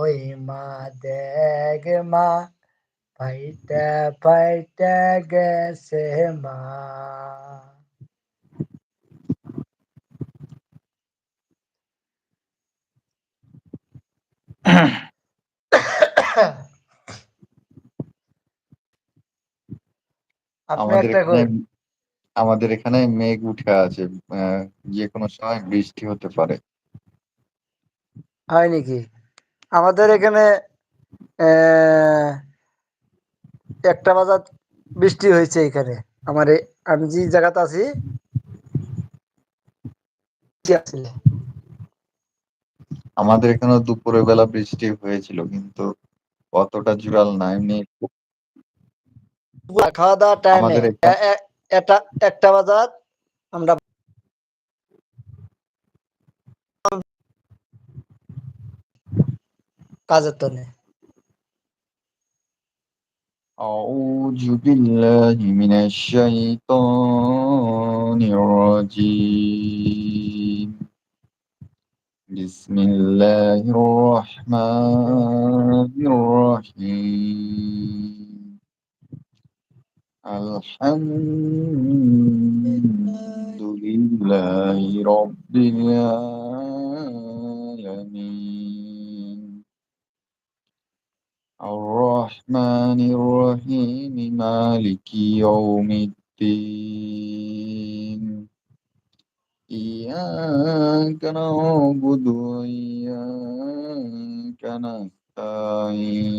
ওই মা দেখ মা ফাইটা ফাইটা গেছে মা। আপনি আমাদের একটা এখানে কই। আমাদের এখানে মেঘ উঠে আছে, যে কোনো সময় বৃষ্টি হতে পারে। হয় নাকি? আমাদের এখানে আহ, 1টা বাজার বৃষ্টি হয়েছে এখানে। আমি যে জায়গাতে আছি আছিল। আমাদের এখানেও দুপুরের বেলা বৃষ্টি হয়েছিল, কিন্তু অতটা জোরাল না, এমনি। খাওয়া দাওয়ার টাইমে আমাদের এখানে এটা 1টা বাজার আমরা কাজের তনে। আউযু বিল্লাহি মিনাশ শাইতানির রাজীম। বিসমিল্লাহির রহমানির রহিম। আলহামদুলিল্লাহি রাব্বিল আলামিন। আর-রহমানির রহিম। মালিকি ইয়াউমিদ্দিন। ইয়্যাকা না'বুদু ওয়া ইয়্যাকা নাস্তাঈন।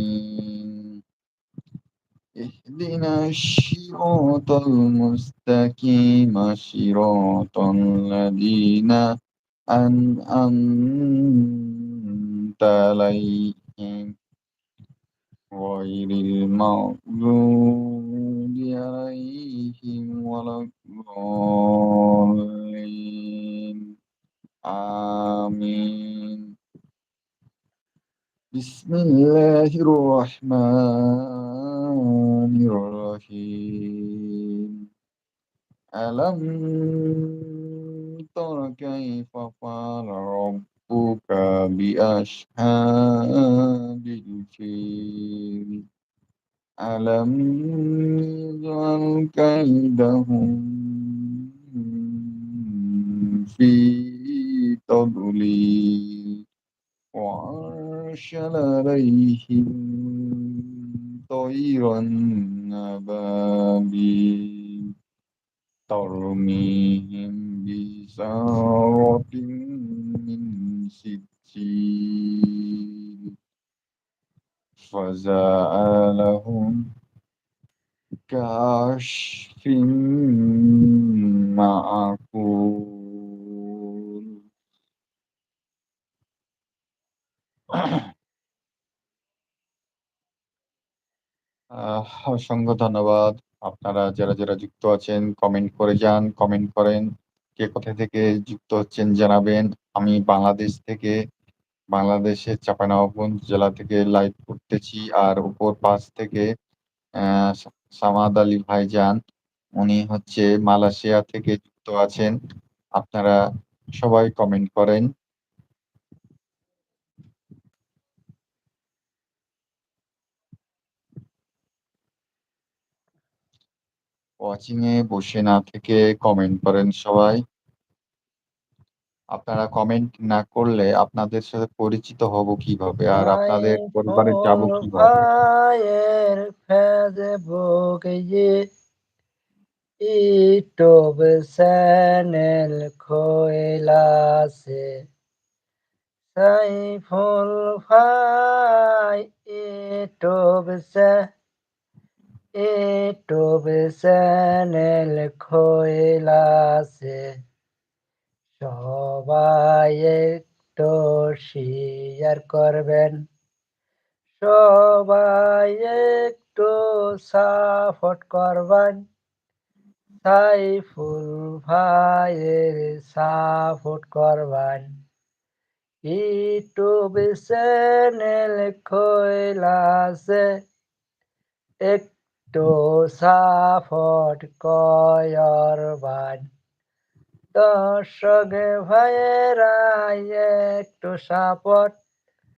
ইহদিনাশ শিরাতাল মুস্তাকিম। শিরাতাল লাযীনা আন'আমতা আলাইহিম গহায়রিল মাগযুবি আলাইহিম ওয়ালাদ-দাল্লিন। আমিন। বিসমিল্লাহির রহমানির রহিম। আলাম তারা কাইফা ফাআলা রাব্বুকা বিআসহাবিল ফিল। আলাম ইয়াজআল কাইদাহুম ফি তাদলিল। وأرسل عليهم طيرا أبابيل ترميهم بحجارة من سجيل فجعلهم كعصف مأكول. অসংখ্য ধন্যবাদ। আপনারা যারা যারা যুক্ত আছেন কমেন্ট করে যান, কমেন্ট করেন। কে কোথা থেকে যুক্ত হচ্ছেন জানাবেন। আমি বাংলাদেশের চাঁপাইনবাবগঞ্জ জেলা থেকে লাইভ করতেছি। আর উপর পাশ থেকে সামাদ আলী ভাইজান, উনি হচ্ছে মালয়েশিয়া থেকে যুক্ত আছেন। আপনারা সবাই কমেন্ট করেন। ওয়াচিং এ বসে না থেকে কমেন্ট করেন সবাই। আপনারা কমেন্ট না করলে আপনাদের সাথে পরিচিত হব কিভাবে, আর আপনাদের পরিবারে যাব সাইফুল কিভাবে? ভাইয়ের ফেসবুক ইউটিউব চ্যানেল খোলাছে। সাইফুল ভাই ইউটিউব চ্যানেল খোলাছে। সবাই একটু শেয়ার করবেন, সবাই একটু সাপোর্ট করবেন। সাইফুল ভাইয়ের সাপোর্ট করবেন। ইউটিউব চ্যানেল খোলাছে, একটু সাপোর্ট করবেন। দর্শক ভাইয়েরা একটু সাপোর্ট